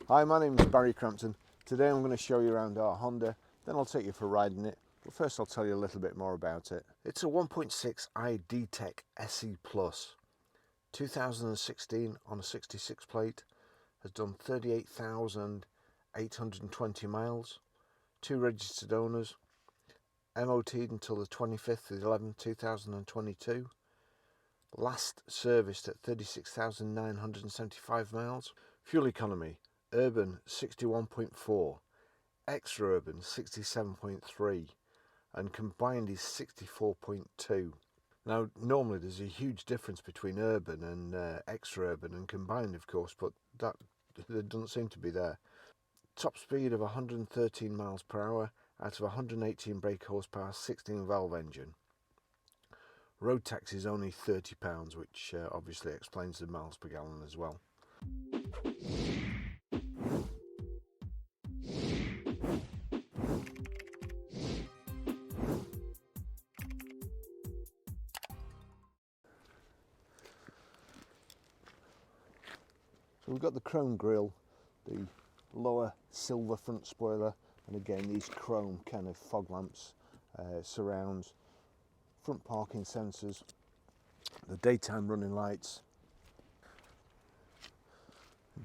Hi, my name is Barry Crampton. Today I'm going to show you around our Honda, then I'll take you for a ride in it. But first I'll tell you a little bit more about it. It's a 1.6i DTEC SE Plus. 2016 on a 66 plate, has done 38,820 miles, 2 registered owners, MOT'd until the 25th of 11th 2022, last serviced at 36,975 miles. Fuel economy: urban 61.4, extra urban 67.3, and combined is 64.2. Now normally there's a huge difference between urban and extra urban and combined, of course, but that there doesn't seem to be there. Top speed of 113 miles per hour out of 118 brake horsepower, 16 valve engine. Road tax is only £30, which obviously explains the miles per gallon as well. So we've got the chrome grille, the lower silver front spoiler, and again these chrome kind of fog lamps, surrounds, front parking sensors, the daytime running lights,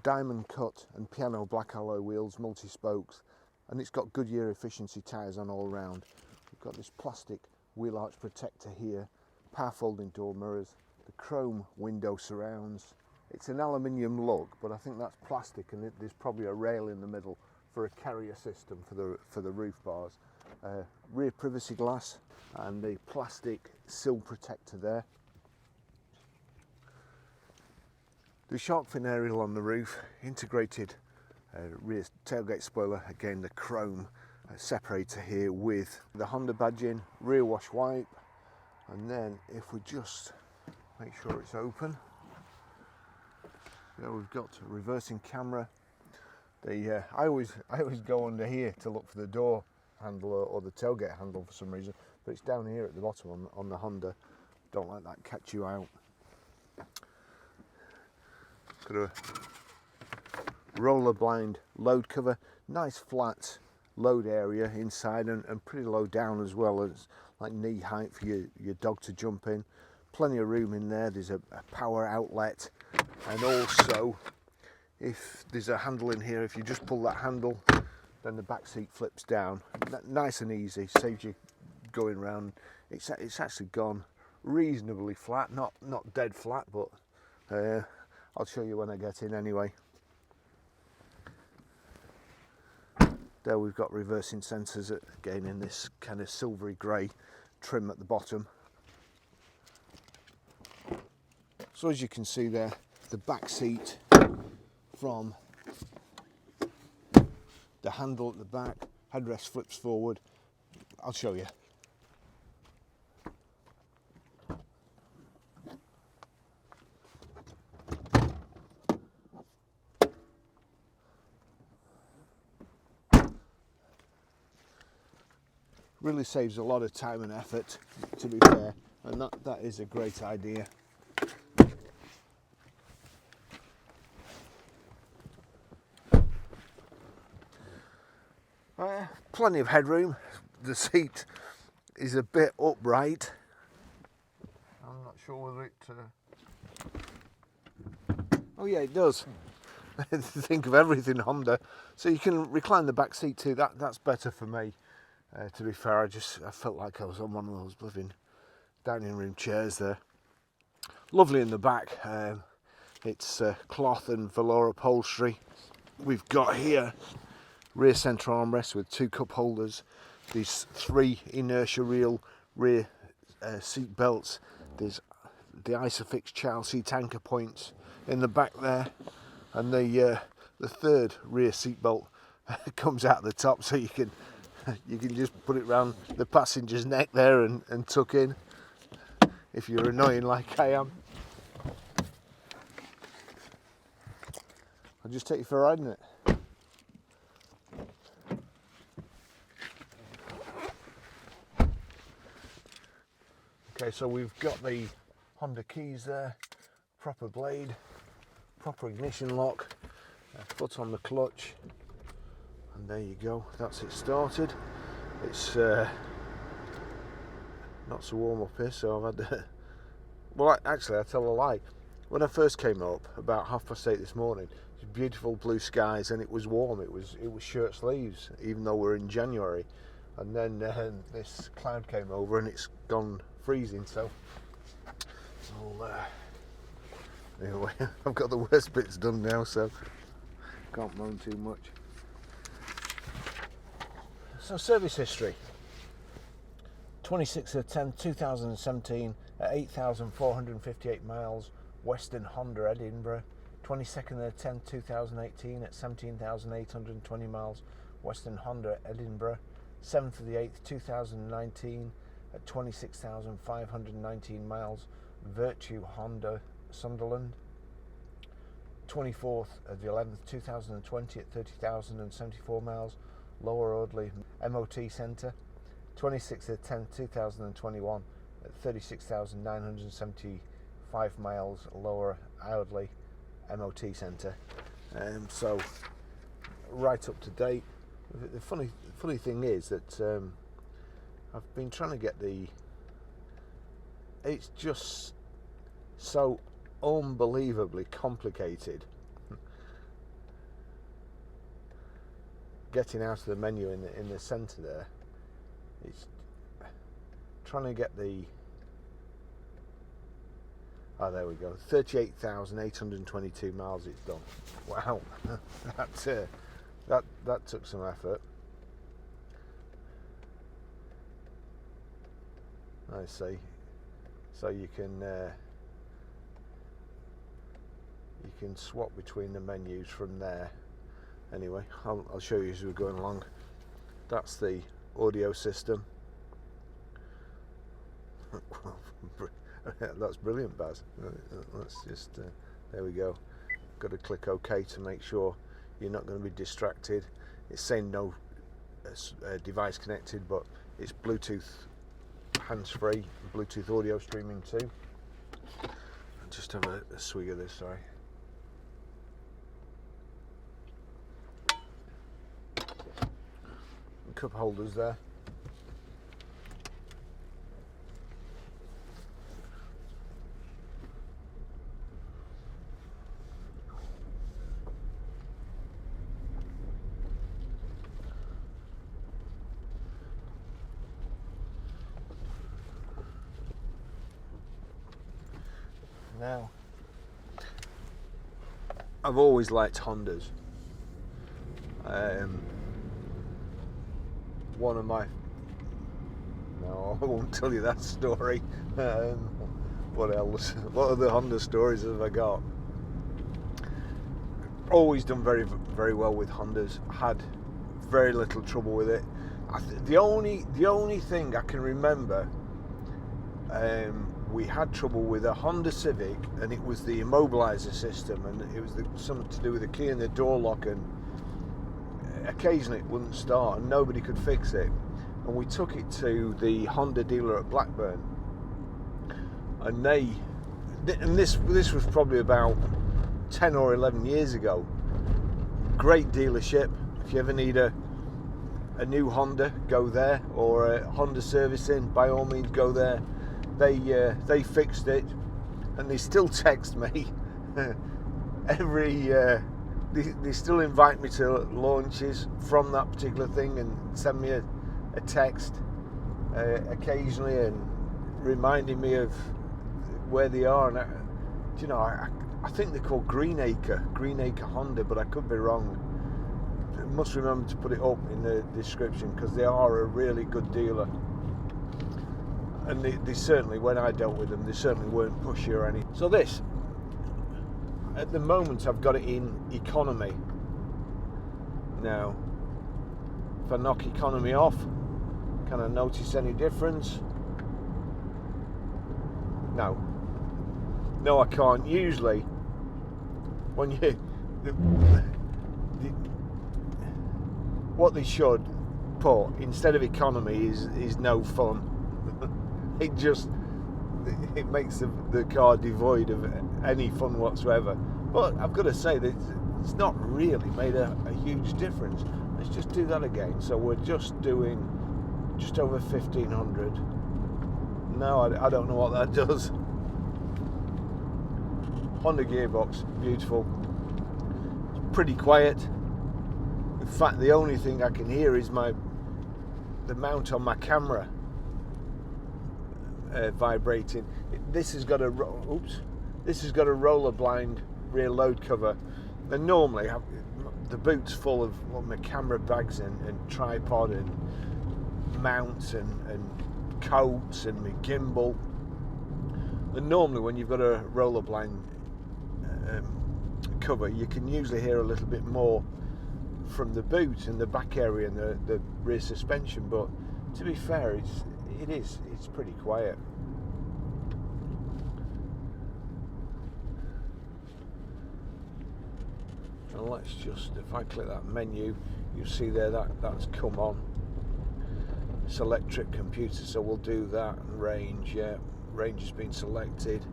diamond cut and piano black alloy wheels, multi-spokes, and it's got Goodyear efficiency tyres on all round. We've got this plastic wheel arch protector here, power folding door mirrors, the chrome window surrounds. It's an aluminium look, but I think that's plastic, and there's probably a rail in the middle for a carrier system for the roof bars. Rear privacy glass and the plastic sill protector there. The shark fin aerial on the roof, integrated rear tailgate spoiler, again the chrome separator here with the Honda badging, rear wash wipe, and then if we just make sure it's open, there we've got a reversing camera. I always go under here to look for the door handle or the tailgate handle for some reason, but it's down here at the bottom on the Honda. Don't let that catch you out. Got a roller blind load cover, nice flat load area inside and pretty low down as well, as like knee height for your dog to jump in. Plenty of room in there. There's a power outlet, and also if there's a handle in here, if you just pull that handle, then the back seat flips down. Nice and easy, saves you going round. It's actually gone reasonably flat, not dead flat, but I'll show you when I get in anyway. There we've got reversing sensors again in this kind of silvery grey trim at the bottom. So as you can see there, the back seat from the handle at the back, headrest flips forward. I'll show you. Really saves a lot of time and effort, to be fair, and that is a great idea. Plenty of headroom. The seat is a bit upright. I'm not sure whether it... Oh yeah, it does. Think of everything Honda. So you can recline the back seat too. That's better for me. To be fair, I felt like I was on one of those living dining room chairs there. Lovely in the back. It's cloth and velour upholstery. We've got here rear centre armrest with 2 cup holders. These 3 inertia reel rear seat belts. There's the Isofix child seat anchor points in the back there, and the third rear seat belt comes out the top, so you can just put it round the passenger's neck there and tuck in if you're annoying like I am. I'll just take you for a ride in it. Okay, so we've got the Honda keys there, proper blade, proper ignition lock, Foot on the clutch, and there you go, that's it started. It's not so warm up here, so I've had well, actually, I tell a lie. When I first came up about 8:30 this morning, it was beautiful blue skies and it was warm. It was shirt sleeves, even though we're in January. And then this cloud came over and it's gone freezing. So anyway, I've got the worst bits done now, so can't moan too much. So service history. 26/10/2017 at 8,458 miles, Western Honda, Edinburgh. 22/10/2018 at 17,820 miles, Western Honda, Edinburgh. 7/8/2019 at 26,519 miles, Virtue Honda, Sunderland. 24/11/2020 at 30,074 miles, Lower Audley MOT Centre. 26/10/2021 at 36,975 miles, Lower Audley MOT Centre. So right up to date. The funny thing is that I've been trying to get it's just so unbelievably complicated getting out of the menu in the centre there. It's trying to get there we go, 38,822 miles it's done. Wow. that took some effort. I see. So you can swap between the menus from there. Anyway, I'll show you as we're going along. That's the audio system. That's brilliant, Baz. Let's just there we go. Got to click OK to make sure you're not going to be distracted. It's saying no device connected, but it's Bluetooth hands-free, Bluetooth audio streaming too. I'll just have a swig of this, sorry. Cup holders there. Now, I've always liked Hondas. One of my... No, I won't tell you that story. What else? What other Honda stories have I got? Always done very, very well with Hondas. Had very little trouble with it. The only thing I can remember, we had trouble with a Honda Civic, and it was the immobilizer system, and it was something to do with the key in the door lock, and occasionally it wouldn't start and nobody could fix it, and we took it to the Honda dealer at Blackburn, and this was probably about 10 or 11 years ago. Great dealership. If you ever need a new Honda, go there, or a Honda servicing, by all means go there. They fixed it, and they still text me they still invite me to launches from that particular thing and send me a text occasionally, and reminding me of where they are. And I think they're called Greenacre Honda, but I could be wrong. I must remember to put it up in the description, because they are a really good dealer. And they certainly, when I dealt with them, they certainly weren't pushy or anything. So this, at the moment, I've got it in economy. Now, if I knock economy off, can I notice any difference? No, I can't. Usually, when what they should put instead of economy is no fun. It makes the car devoid of any fun whatsoever. But I've got to say that it's not really made a huge difference. Let's just do that again. So we're just doing just over 1500. No, I don't know what that does. Honda gearbox, beautiful. It's pretty quiet. In fact, the only thing I can hear is the mount on my camera vibrating. This has got a roller blind rear load cover, and normally the boot's full of my camera bags and tripod and mounts and coats and my gimbal. And normally when you've got a roller blind cover, you can usually hear a little bit more from the boot and the back area and the rear suspension, but to be fair, it's pretty quiet. And let's just, if I click that menu, you see there that's come on. Select trip computer, so we'll do that. And range, yeah, range has been selected.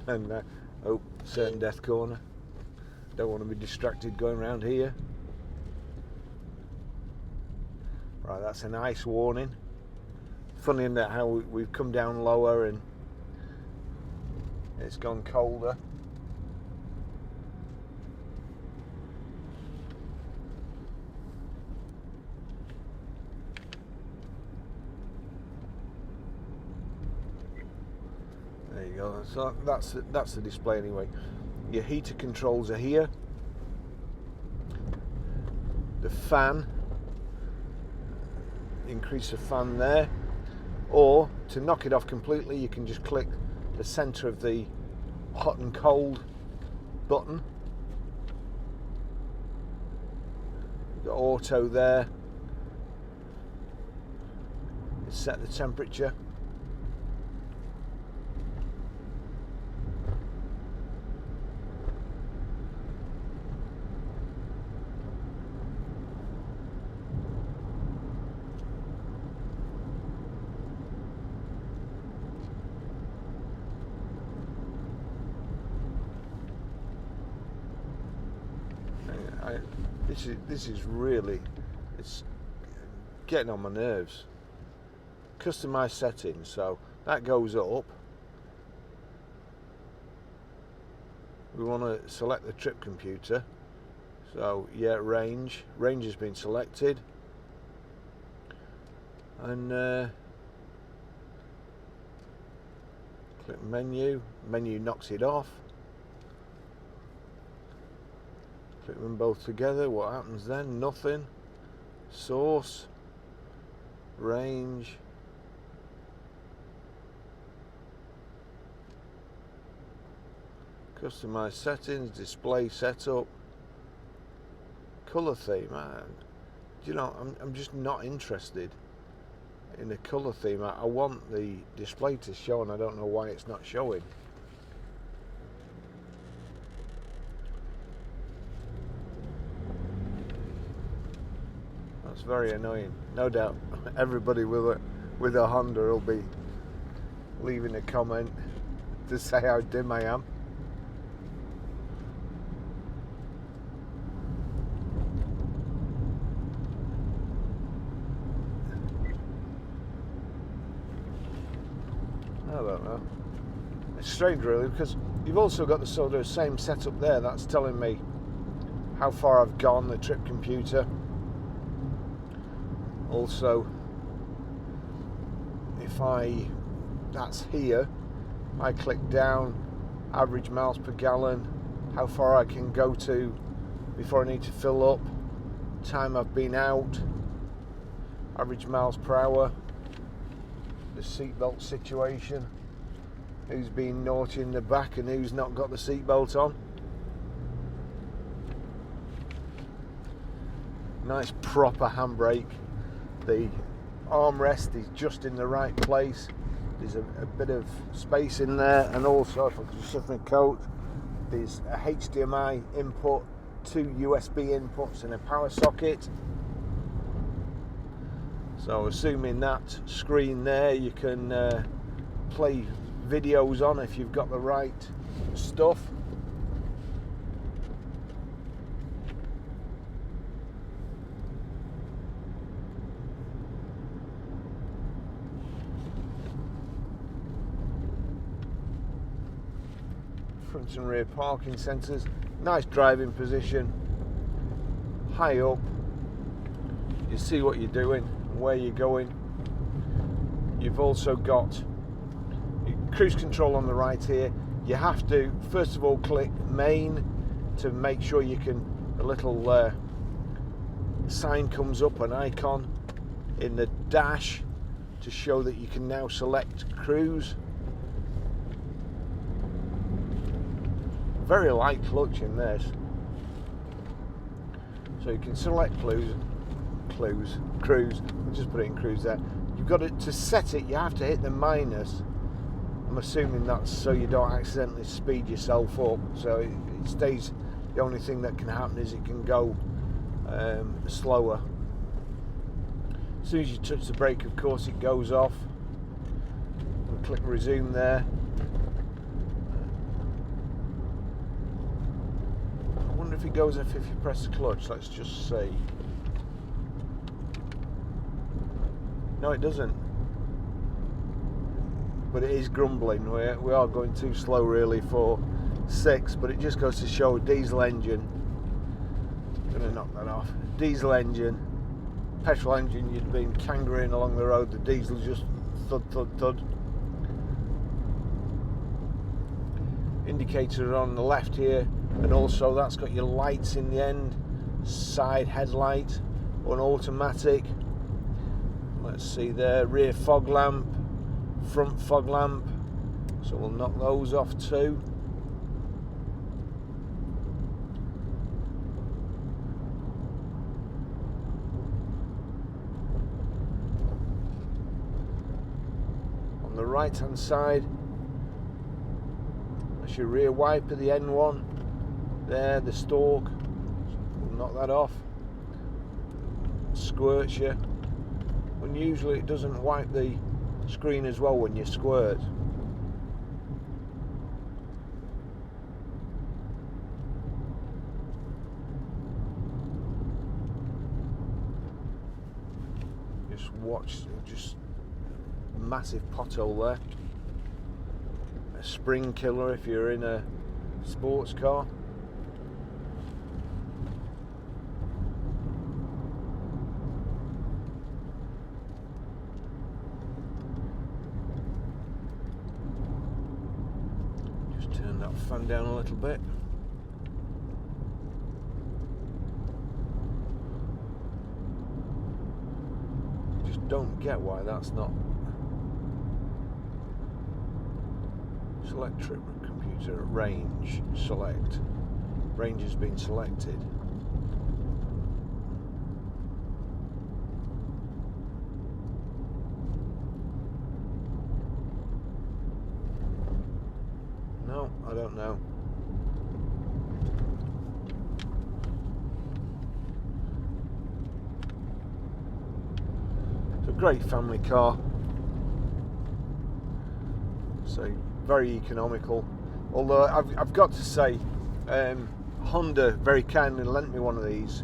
And oh, certain death corner. Don't want to be distracted going around here. Right, that's an ice warning. Funny in that how we've come down lower and it's gone colder. There you go. So that's the display anyway. Your heater controls are here. The fan, increase the fan there, or to knock it off completely, you can just click the center of the hot and cold button. You've got auto there. It's set the temperature. This is really, it's getting on my nerves. Customize settings, so that goes up. We want to select the trip computer. So yeah, range has been selected, and click menu knocks it off. Click them both together, what happens then? Nothing. Source, range, customize settings, display setup, color theme. You know, I'm just not interested in the color theme. I want the display to show, and I don't know why it's not showing. It's very annoying. No doubt everybody with a Honda will be leaving a comment to say how dim I am. I don't know. It's strange really, because you've also got the sort of same setup there that's telling me how far I've gone, the trip computer. Also, if that's here, I click down, average miles per gallon, how far I can go to before I need to fill up, time I've been out, average miles per hour, the seatbelt situation, who's been naughty in the back and who's not got the seatbelt on. Nice proper handbrake. The armrest is just in the right place. There's a bit of space in there, and also if I can shift my coat, there's a HDMI input, 2 USB inputs and a power socket. So assuming that screen there, you can play videos on if you've got the right stuff. Front and rear parking sensors, nice driving position, high up, you see what you're doing, where you're going. You've also got cruise control on the right here. You have to first of all click main to make sure you can, a little sign comes up, an icon in the dash to show that you can now select cruise. Very light clutch in this, so you can select cruise. We'll just put it in cruise there. You've got to set it, you have to hit the minus. I'm assuming that's so you don't accidentally speed yourself up, so it stays. The only thing that can happen is it can go slower. As soon as you touch the brake, of course, it goes off. We'll click resume there. I wonder if it goes off if you press the clutch. Let's just see. No, it doesn't. But it is grumbling. We are going too slow really for 6, but it just goes to show diesel engine. I'm going to knock that off. Diesel engine. Petrol engine, you'd been kangarooing along the road, the diesel just thud, thud, thud. Indicator on the left here, and also that's got your lights in the end, side headlight, on automatic. Let's see there, rear fog lamp, front fog lamp, so we'll knock those off too. On the right hand side, that's your rear wiper, the N1 there, the stalk, we'll knock that off. Squirts you. Unusually it doesn't wipe the screen as well when you squirt. Just watch, just massive pothole there. A spring killer if you're in a sports car. Turn that fan down a little bit. Just don't get why that's not. Select trip computer range, select. Range has been selected. No, I don't know. It's a great family car. So very economical. Although I've got to say, Honda very kindly lent me one of these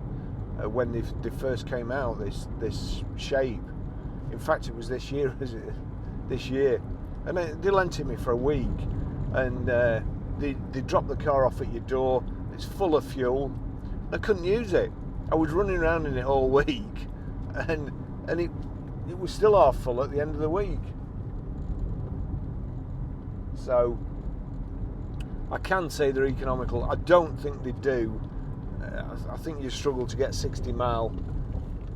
when they first came out. This shape. In fact, it was this year, is it? This year, and they lent it me for a week. And they dropped the car off at your door. It's full of fuel. I couldn't use it. I was running around in it all week, and it was still half full at the end of the week. So I can say they're economical. I don't think they do. I think you struggle to get 60 mile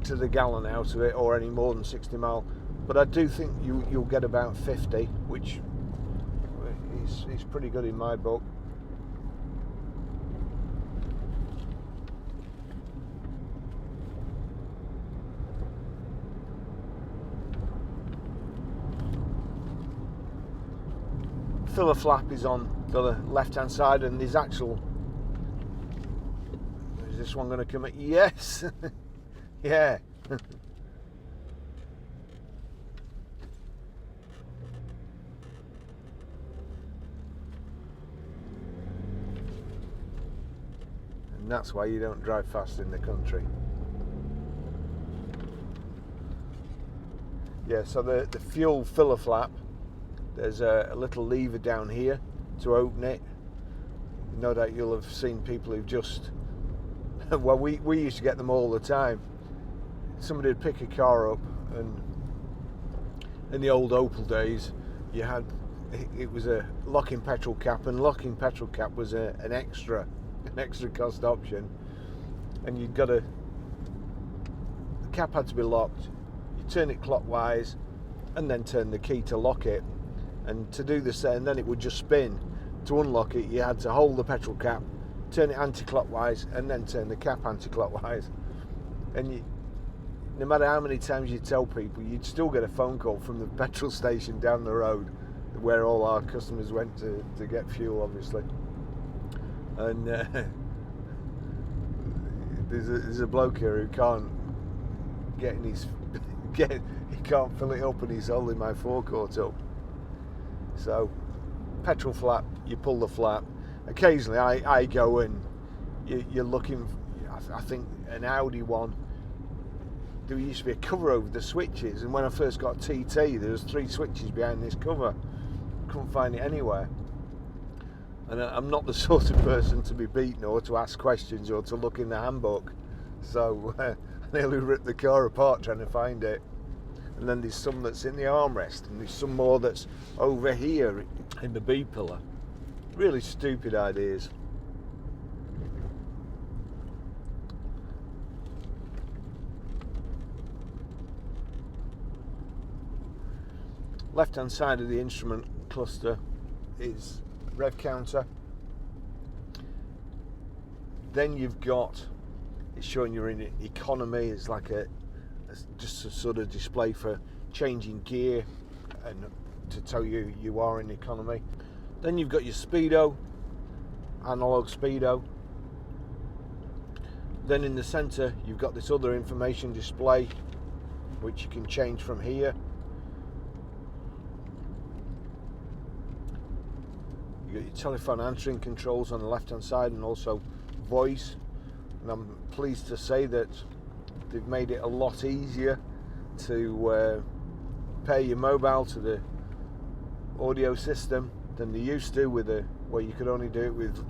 to the gallon out of it, or any more than 60 mile. But I do think you'll get about 50, which is pretty good in my book. Filler flap is on the left hand side, and there's actual. Is this one going to come at? Yes. Yeah. and that's why you don't drive fast in the country. Yeah, so the fuel filler flap, there's a little lever down here to open it. No doubt you'll have seen people who've just, well, we used to get them all the time. Somebody would pick a car up, and in the old Opel days, you had, it was a locking petrol cap, and locking petrol cap was an extra cost option, and you'd got the cap had to be locked. You turn it clockwise, and then turn the key to lock it, and to do the same, and then it would just spin. To unlock it, you had to hold the petrol cap, turn it anti-clockwise, and then turn the cap anti-clockwise. And no matter how many times you tell people, you'd still get a phone call from the petrol station down the road, where all our customers went to get fuel, obviously. And there's a bloke here who can't get in his he can't fill it up, and he's holding my forecourt up. So petrol flap, you pull the flap. Occasionally I go and you're looking, I think an Audi one, there used to be a cover over the switches, and when I first got TT there was 3 switches behind this cover. Couldn't find it anywhere. And I'm not the sort of person to be beaten or to ask questions or to look in the handbook, so I nearly ripped the car apart trying to find it. And then there's some that's in the armrest, and there's some more that's over here in the B pillar. Really stupid ideas. Left hand side of the instrument cluster is rev counter. Then you've got, it's showing you're in economy. It's like just a sort of display for changing gear and to tell you are in economy. Then you've got your speedo, analog speedo. Then in the center you've got this other information display which you can change from here. You've got your telephone answering controls on the left hand side, and also voice. And I'm pleased to say that they've made it a lot easier to pair your mobile to the audio system than they used to, where you could only do it with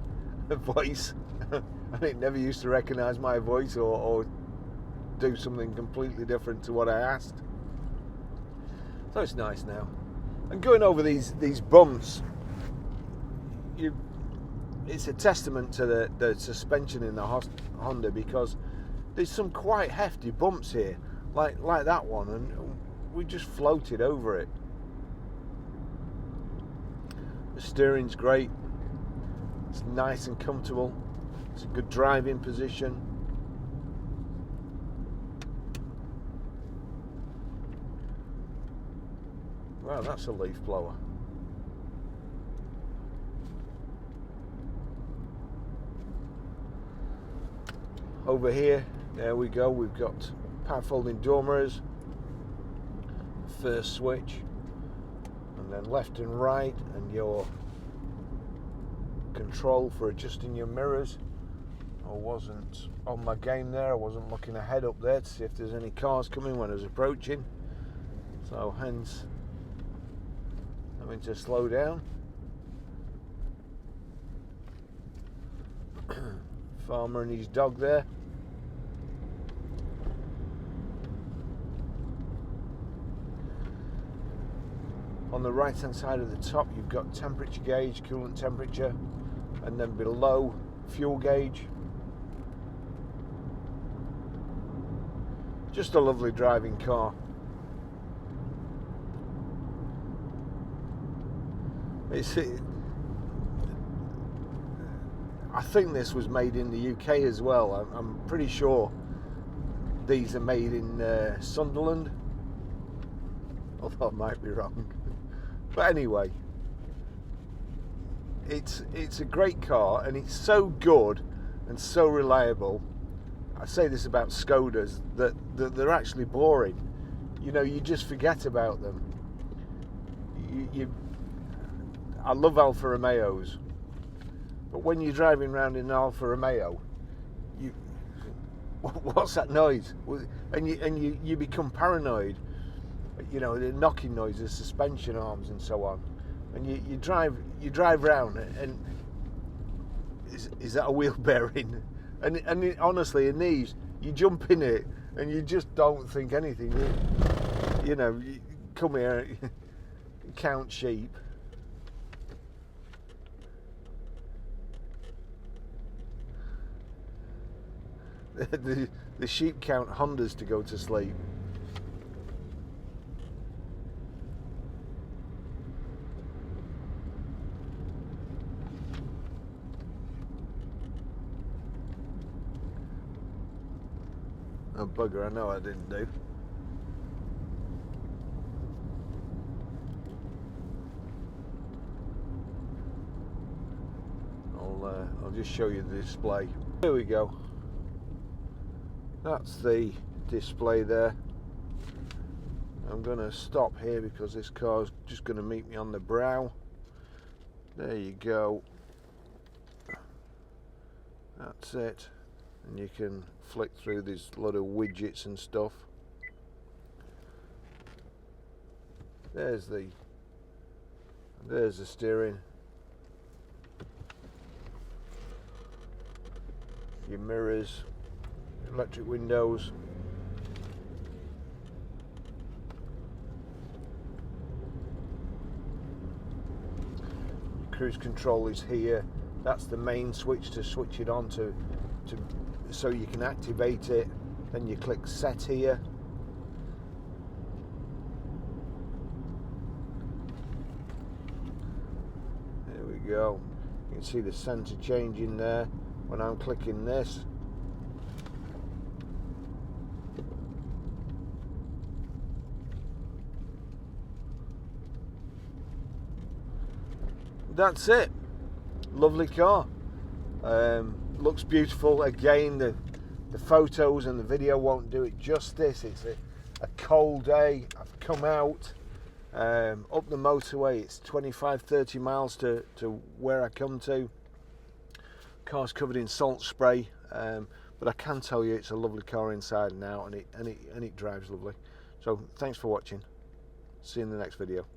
a voice. And it never used to recognise my voice or do something completely different to what I asked. So it's nice now. And going over these bumps, it's a testament to the suspension in the Honda, because there's some quite hefty bumps here, like that one, and we just floated over it. The steering's great. It's nice and comfortable. It's a good driving position. Wow, that's a leaf blower. Over here, there we go, we've got power folding door mirrors, first switch, and then left and right, and your control for adjusting your mirrors. I wasn't on my game there, I wasn't looking ahead up there to see if there's any cars coming when I was approaching, so hence having to slow down. Farmer and his dog there. On the right hand side of the top you've got temperature gauge, coolant temperature, and then below fuel gauge. Just a lovely driving car. I think this was made in the UK as well. I'm pretty sure these are made in Sunderland, although I might be wrong. But anyway, it's a great car, and it's so good and so reliable. I say this about Skodas, that they're actually boring. You know, you just forget about them. I love Alfa Romeos, but when you're driving around in an Alfa Romeo, what's that noise? And you become paranoid. You know, the knocking noise, the suspension arms and so on. And you drive round, and is that a wheel bearing? And honestly, in these, you jump in it and you just don't think anything. You know, you come here, count sheep. The sheep count Hondas to go to sleep. Oh bugger, I know I didn't do. I'll just show you the display. Here we go. That's the display there. I'm going to stop here because this car's just going to meet me on the brow. There you go. That's it. And you can flick through this lot of widgets and stuff. There's the steering. Your mirrors, electric windows. Cruise control is here. That's the main switch to switch it on to so you can activate it. Then you click set here. There we go. You can see the center changing there when I'm clicking this. That's it. Lovely car. Looks beautiful. Again, the photos and the video won't do it justice. It's a cold day. I've come out up the motorway. It's 25-30 miles to where I come to. Car's covered in salt spray, but I can tell you it's a lovely car inside and out, and it drives lovely. So thanks for watching. See you in the next video.